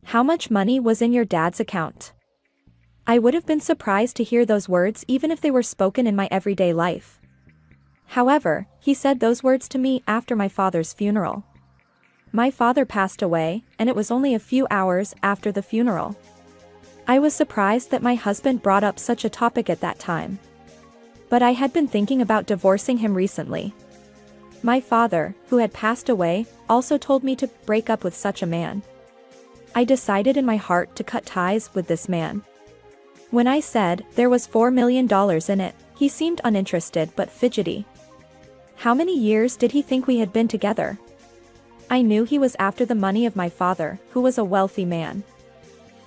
How much money was in your dad's account? I would have been surprised to hear those words even if they were spoken in my everyday life. However, he said those words to me after my father's funeral. My father passed away, and it was only a few hours after the funeral. I was surprised that my husband brought up such a topic at that time. But I had been thinking about divorcing him recently. My father, who had passed away, also told me to break up with such a man. I decided in my heart to cut ties with this man. When I said there was $4 million in it, he seemed uninterested but fidgety. How many years did he think we had been together? I knew he was after the money of my father, who was a wealthy man.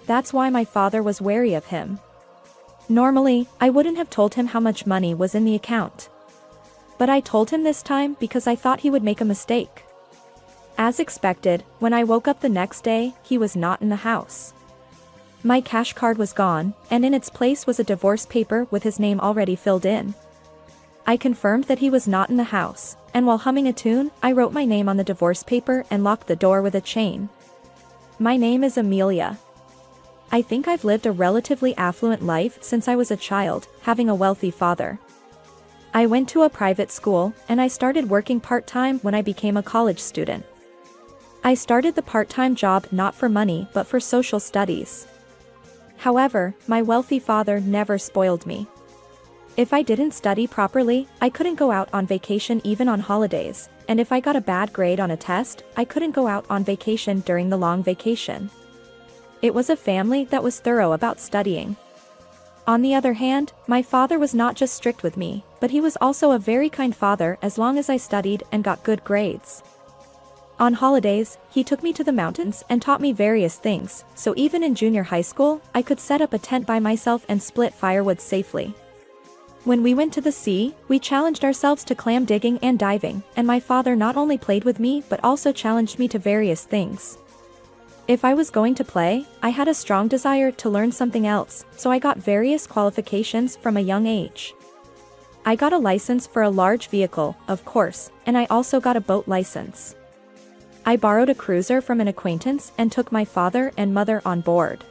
That's why my father was wary of him. Normally, I wouldn't have told him how much money was in the account. But I told him this time because I thought he would make a mistake. As expected, when I woke up the next day, he was not in the house. My cash card was gone, and in its place was a divorce paper with his name already filled in. I confirmed that he was not in the house, and while humming a tune, I wrote my name on the divorce paper and locked the door with a chain. My name is Amelia. I think I've lived a relatively affluent life since I was a child, having a wealthy father. I went to a private school, and I started working part-time when I became a college student. I started the part-time job not for money but for social studies. However, my wealthy father never spoiled me. If I didn't study properly, I couldn't go out on vacation even on holidays, and if I got a bad grade on a test, I couldn't go out on vacation during the long vacation. It was a family that was thorough about studying. On the other hand, my father was not just strict with me, but he was also a very kind father as long as I studied and got good grades. On holidays, he took me to the mountains and taught me various things, so even in junior high school, I could set up a tent by myself and split firewood safely. When we went to the sea, we challenged ourselves to clam digging and diving, and my father not only played with me but also challenged me to various things. If I was going to play, I had a strong desire to learn something else, so I got various qualifications from a young age. I got a license for a large vehicle, of course, and I also got a boat license. I borrowed a cruiser from an acquaintance and took my father and mother on board.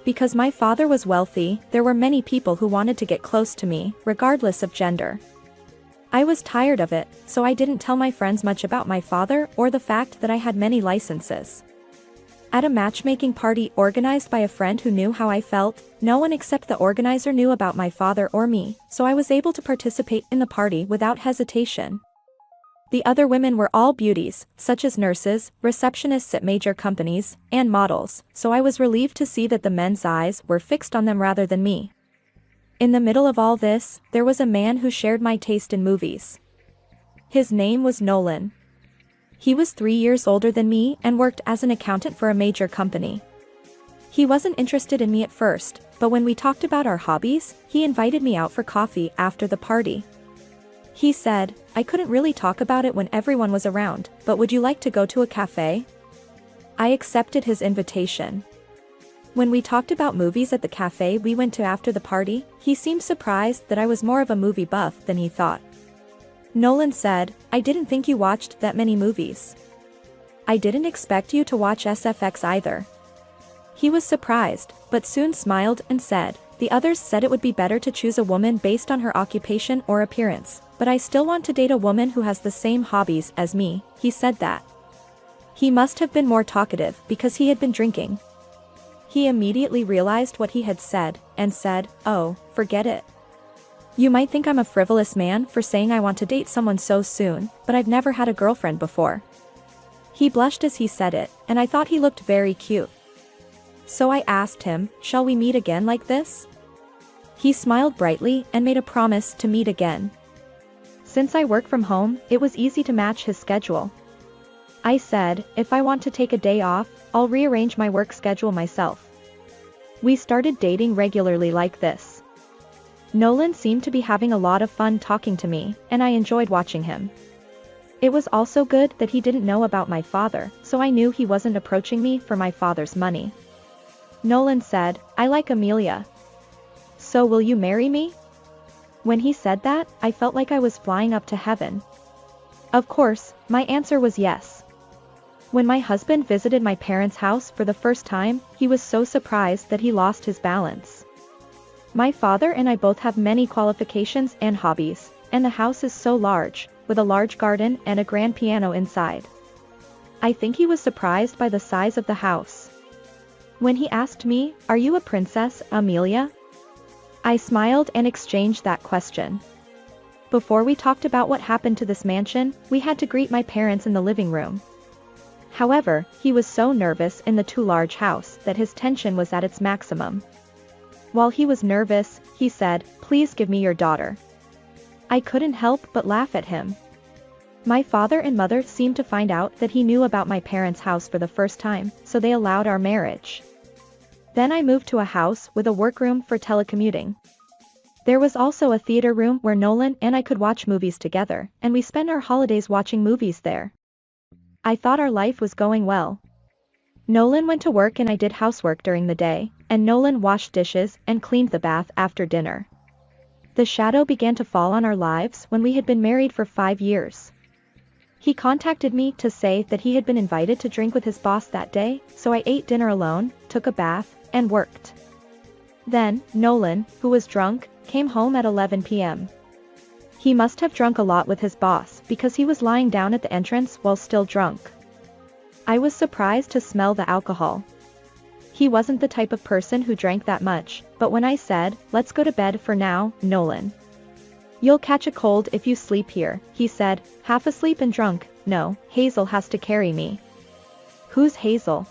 Because my father was wealthy, there were many people who wanted to get close to me, regardless of gender. I was tired of it, so I didn't tell my friends much about my father or the fact that I had many licenses. At a matchmaking party organized by a friend who knew how I felt, no one except the organizer knew about my father or me, so I was able to participate in the party without hesitation. The other women were all beauties, such as nurses, receptionists at major companies, and models, so I was relieved to see that the men's eyes were fixed on them rather than me. In the middle of all this, there was a man who shared my taste in movies. His name was Nolan. He was 3 years older than me and worked as an accountant for a major company. He wasn't interested in me at first, but when we talked about our hobbies, he invited me out for coffee after the party. He said, "I couldn't really talk about it when everyone was around, but would you like to go to a cafe?" I accepted his invitation. When we talked about movies at the cafe we went to after the party, he seemed surprised that I was more of a movie buff than he thought. Nolan said, "I didn't think you watched that many movies. I didn't expect you to watch SFX either." He was surprised, but soon smiled and said, "The others said it would be better to choose a woman based on her occupation or appearance, but I still want to date a woman who has the same hobbies as me." He said that. He must have been more talkative because he had been drinking. He immediately realized what he had said, and said, "Oh, forget it. You might think I'm a frivolous man for saying I want to date someone so soon, but I've never had a girlfriend before." He blushed as he said it, and I thought he looked very cute. So I asked him, "Shall we meet again like this?" He smiled brightly and made a promise to meet again. Since I work from home, it was easy to match his schedule. I said, "If I want to take a day off, I'll rearrange my work schedule myself." We started dating regularly like this. Nolan seemed to be having a lot of fun talking to me, and I enjoyed watching him. It was also good that he didn't know about my father, so I knew he wasn't approaching me for my father's money. Nolan said, "I like Amelia. So will you marry me?" When he said that, I felt like I was flying up to heaven. Of course, my answer was yes. When my husband visited my parents' house for the first time, he was so surprised that he lost his balance. My father and I both have many qualifications and hobbies, and the house is so large, with a large garden and a grand piano inside. I think he was surprised by the size of the house. When he asked me, "Are you a princess, Amelia?" I smiled and exchanged that question. Before we talked about what happened to this mansion, we had to greet my parents in the living room. However, he was so nervous in the too large house that his tension was at its maximum. While he was nervous, he said, "Please give me your daughter." I couldn't help but laugh at him. My father and mother seemed to find out that he knew about my parents' house for the first time, so they allowed our marriage. Then I moved to a house with a workroom for telecommuting. There was also a theater room where Nolan and I could watch movies together, and we spent our holidays watching movies there. I thought our life was going well. Nolan went to work and I did housework during the day, and Nolan washed dishes and cleaned the bath after dinner. The shadow began to fall on our lives when we had been married for 5 years. He contacted me to say that he had been invited to drink with his boss that day, so I ate dinner alone, took a bath, and worked. Then, Nolan, who was drunk, came home at 11 p.m. He must have drunk a lot with his boss because he was lying down at the entrance while still drunk. I was surprised to smell the alcohol. He wasn't the type of person who drank that much, but when I said, "Let's go to bed for now, Nolan. You'll catch a cold if you sleep here," he said, half asleep and drunk, "No, Hazel has to carry me." "Who's Hazel?"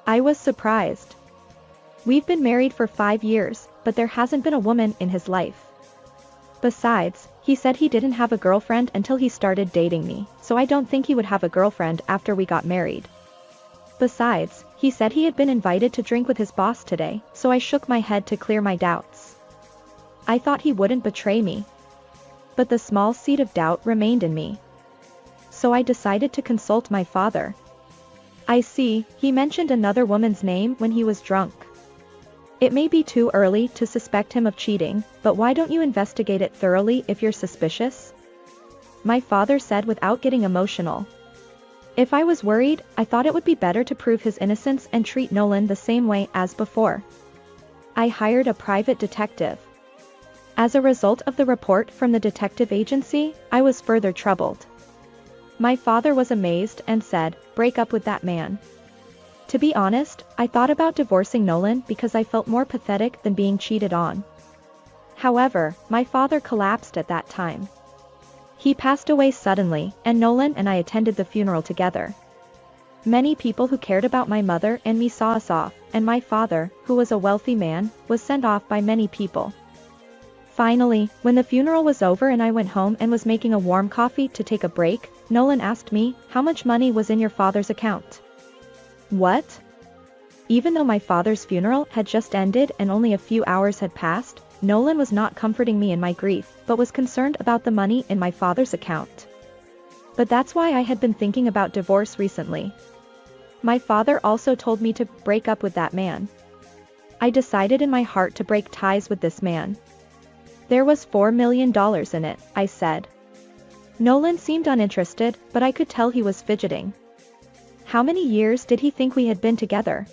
I was surprised. We've been married for 5 years, but there hasn't been a woman in his life. Besides, he said he didn't have a girlfriend until he started dating me, so I don't think he would have a girlfriend after we got married. Besides, he said he had been invited to drink with his boss today, so I shook my head to clear my doubts. I thought he wouldn't betray me. But the small seed of doubt remained in me. So I decided to consult my father. I see, he mentioned another woman's name when he was drunk. It may be too early to suspect him of cheating, but why don't you investigate it thoroughly if you're suspicious? My father said without getting emotional. If I was worried, I thought it would be better to prove his innocence and treat Nolan the same way as before. I hired a private detective. As a result of the report from the detective agency, I was further troubled. My father was amazed and said, "Break up with that man." To be honest, I thought about divorcing Nolan because I felt more pathetic than being cheated on. However, my father collapsed at that time. He passed away suddenly, and Nolan and I attended the funeral together. Many people who cared about my mother and me saw us off, and my father, who was a wealthy man, was sent off by many people. Finally, when the funeral was over and I went home and was making a warm coffee to take a break, Nolan asked me, "How much money was in your father's account?" What? Even though my father's funeral had just ended and only a few hours had passed, Nolan was not comforting me in my grief, but was concerned about the money in my father's account. But that's why I had been thinking about divorce recently. My father also told me to break up with that man. I decided in my heart to break ties with this man. There was $4 million in it, I said. Nolan seemed uninterested, but I could tell he was fidgeting. How many years did he think we had been together?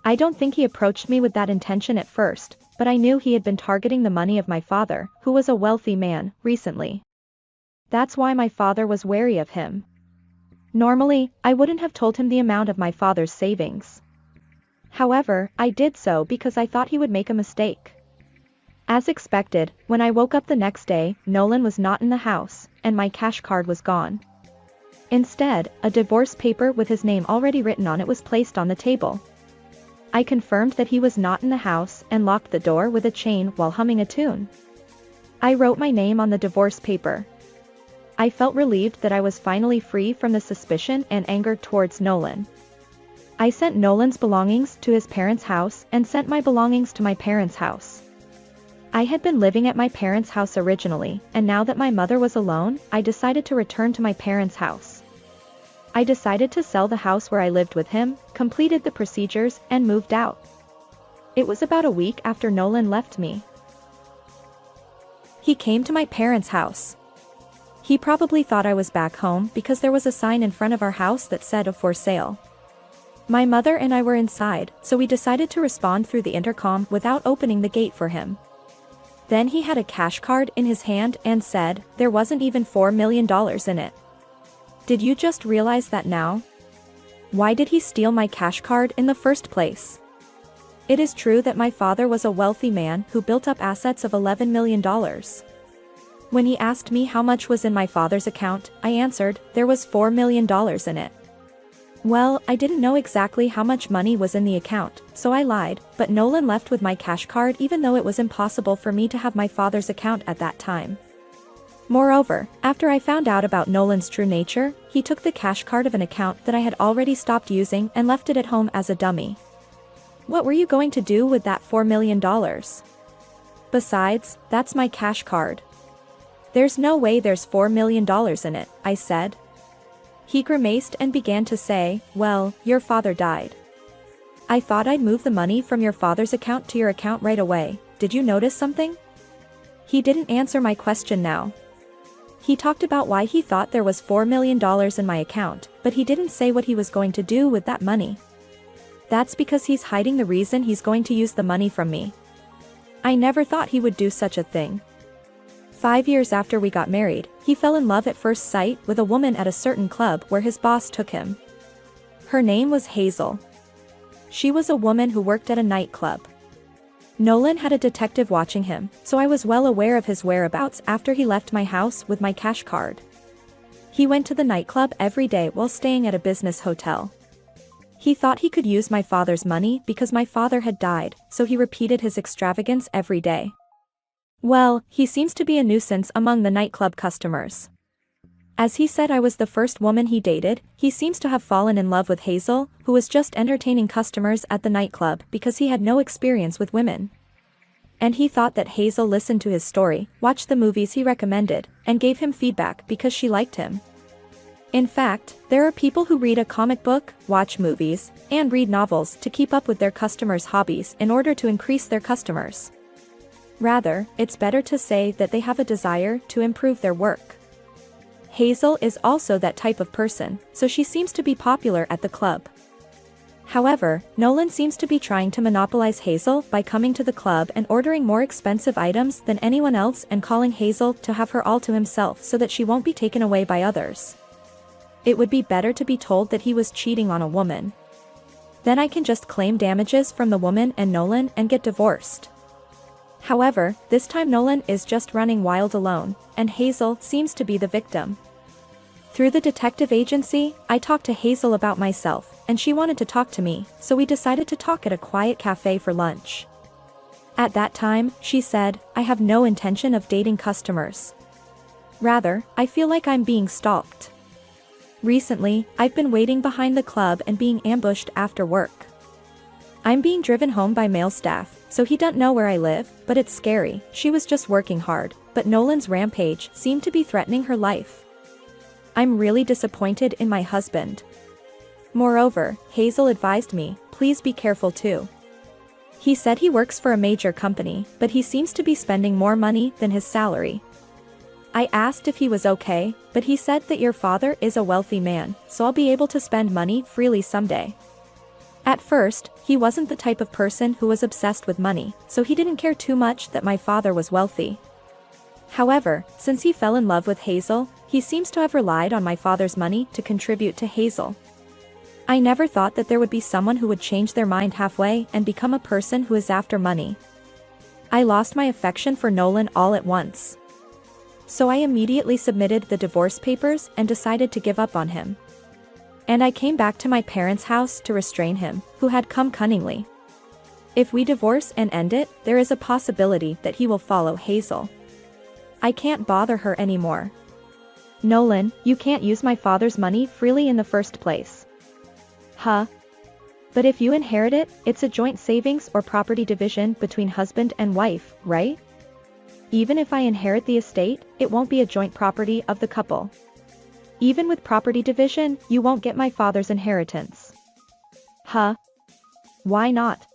I don't think he approached me with that intention at first, but I knew he had been targeting the money of my father, who was a wealthy man, recently. That's why my father was wary of him. Normally, I wouldn't have told him the amount of my father's savings. However, I did so because I thought he would make a mistake. As expected, when I woke up the next day, Nolan was not in the house, and my cash card was gone. Instead, a divorce paper with his name already written on it was placed on the table. I confirmed that he was not in the house and locked the door with a chain while humming a tune. I wrote my name on the divorce paper. I felt relieved that I was finally free from the suspicion and anger towards Nolan. I sent Nolan's belongings to his parents' house and sent my belongings to my parents' house. I had been living at my parents' house originally, and now that my mother was alone, I decided to return to my parents' house. I decided to sell the house where I lived with him, completed the procedures, and moved out. It was about a week after Nolan left me. He came to my parents' house. He probably thought I was back home because there was a sign in front of our house that said for sale. My mother and I were inside, so we decided to respond through the intercom without opening the gate for him. Then he had a cash card in his hand and said, there wasn't even $4 million in it. Did you just realize that now? Why did he steal my cash card in the first place? It is true that my father was a wealthy man who built up assets of $11 million. When he asked me how much was in my father's account, I answered, there was $4 million in it. Well, I didn't know exactly how much money was in the account, so I lied, but Nolan left with my cash card even though it was impossible for me to have my father's account at that time. Moreover, after I found out about Nolan's true nature, he took the cash card of an account that I had already stopped using and left it at home as a dummy. What were you going to do with that $4 million? Besides, that's my cash card. There's no way there's $4 million in it, I said. He grimaced and began to say, well, your father died. I thought I'd move the money from your father's account to your account right away. Did you notice something? He didn't answer my question now. He talked about why he thought there was $4 million in my account, but he didn't say what he was going to do with that money. That's because he's hiding the reason he's going to use the money from me. I never thought he would do such a thing. 5 years after we got married, he fell in love at first sight with a woman at a certain club where his boss took him. Her name was Hazel. She was a woman who worked at a nightclub. Nolan had a detective watching him, so I was well aware of his whereabouts after he left my house with my cash card. He went to the nightclub every day while staying at a business hotel. He thought he could use my father's money because my father had died, so he repeated his extravagance every day. Well, he seems to be a nuisance among the nightclub customers. As he said I was the first woman he dated, he seems to have fallen in love with Hazel, who was just entertaining customers at the nightclub because he had no experience with women. And he thought that Hazel listened to his story, watched the movies he recommended, and gave him feedback because she liked him. In fact, there are people who read a comic book, watch movies, and read novels to keep up with their customers' hobbies in order to increase their customers. Rather, it's better to say that they have a desire to improve their work. Hazel is also that type of person, so she seems to be popular at the club. However, Nolan seems to be trying to monopolize Hazel by coming to the club and ordering more expensive items than anyone else and calling Hazel to have her all to himself so that she won't be taken away by others. It would be better to be told that he was cheating on a woman. Then I can just claim damages from the woman and Nolan and get divorced. However, this time Nolan is just running wild alone, and Hazel seems to be the victim. Through the detective agency, I talked to Hazel about myself, and she wanted to talk to me, so we decided to talk at a quiet cafe for lunch. At that time, she said, I have no intention of dating customers. Rather, I feel like I'm being stalked. Recently, I've been waiting behind the club and being ambushed after work. I'm being driven home by male staff, so he doesn't know where I live, but it's scary. She was just working hard, but Nolan's rampage seemed to be threatening her life. I'm really disappointed in my husband. Moreover, Hazel advised me, please be careful too. He said he works for a major company, but he seems to be spending more money than his salary. I asked if he was okay, but he said that your father is a wealthy man, so I'll be able to spend money freely someday. At first, he wasn't the type of person who was obsessed with money, so he didn't care too much that my father was wealthy. However, since he fell in love with Hazel, he seems to have relied on my father's money to contribute to Hazel. I never thought that there would be someone who would change their mind halfway and become a person who is after money. I lost my affection for Nolan all at once. So I immediately submitted the divorce papers and decided to give up on him. And I came back to my parents' house to restrain him, who had come cunningly. If we divorce and end it, there is a possibility that he will follow Hazel. I can't bother her anymore. Nolan, you can't use my father's money freely in the first place. Huh? But if you inherit it, it's a joint savings or property division between husband and wife, right? Even if I inherit the estate, it won't be a joint property of the couple. Even with property division, you won't get my father's inheritance. Huh? Why not?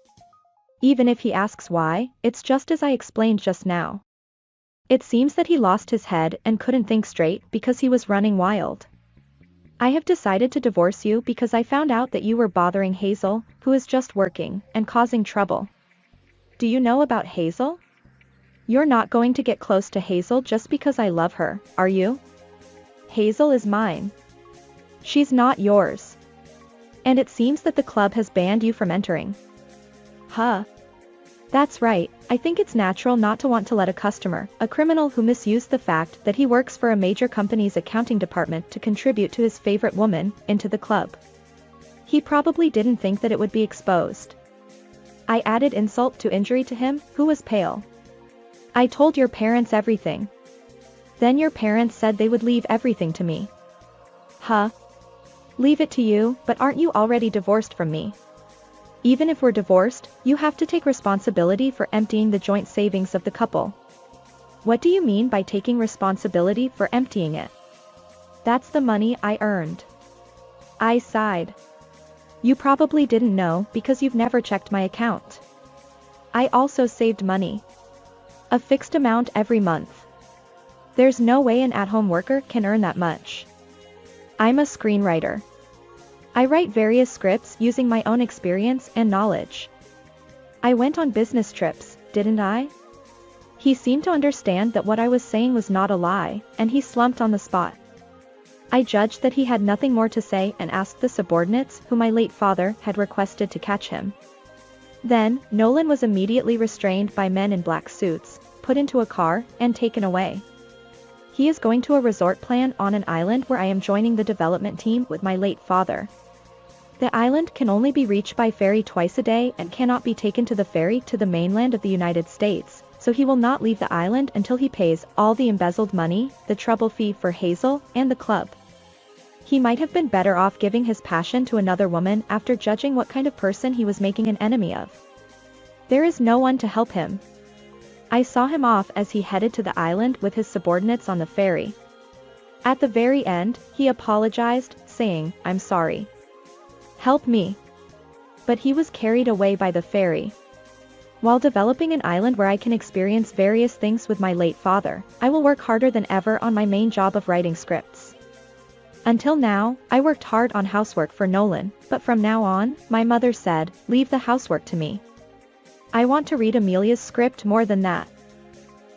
Even if he asks why, it's just as I explained just now. It seems that he lost his head and couldn't think straight because he was running wild. I have decided to divorce you because I found out that you were bothering Hazel, who is just working and causing trouble. Do you know about Hazel? You're not going to get close to Hazel just because I love her, are you? Hazel is mine. She's not yours. And it seems that the club has banned you from entering. Huh? That's right, I think it's natural not to want to let a customer, a criminal who misused the fact that he works for a major company's accounting department to contribute to his favorite woman, into the club. He probably didn't think that it would be exposed. I added insult to injury to him, who was pale. I told your parents everything. Then your parents said they would leave everything to me. Huh? Leave it to you, but aren't you already divorced from me? Even if we're divorced, you have to take responsibility for emptying the joint savings of the couple. What do you mean by taking responsibility for emptying it? That's the money I earned. I sighed. You probably didn't know because you've never checked my account. I also saved money. A fixed amount every month. There's no way an at-home worker can earn that much. I'm a screenwriter. I write various scripts using my own experience and knowledge. I went on business trips, didn't I? He seemed to understand that what I was saying was not a lie, and he slumped on the spot. I judged that he had nothing more to say and asked the subordinates who my late father had requested to catch him. Then, Nolan was immediately restrained by men in black suits, put into a car, and taken away. He is going to a resort plan on an island where I am joining the development team with my late father. The island can only be reached by ferry twice a day and cannot be taken to the ferry to the mainland of the United States, so he will not leave the island until he pays all the embezzled money, the trouble fee for Hazel, and the club. He might have been better off giving his passion to another woman after judging what kind of person he was making an enemy of. There is no one to help him. I saw him off as he headed to the island with his subordinates on the ferry. At the very end, he apologized, saying, "I'm sorry. Help me." But he was carried away by the ferry. While developing an island where I can experience various things with my late father, I will work harder than ever on my main job of writing scripts. Until now, I worked hard on housework for Nolan, but from now on, my mother said, "Leave the housework to me." I want to read Amelia's script more than that.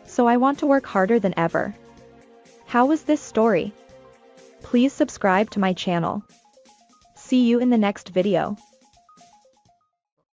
So I want to work harder than ever. How was this story? Please subscribe to my channel. See you in the next video.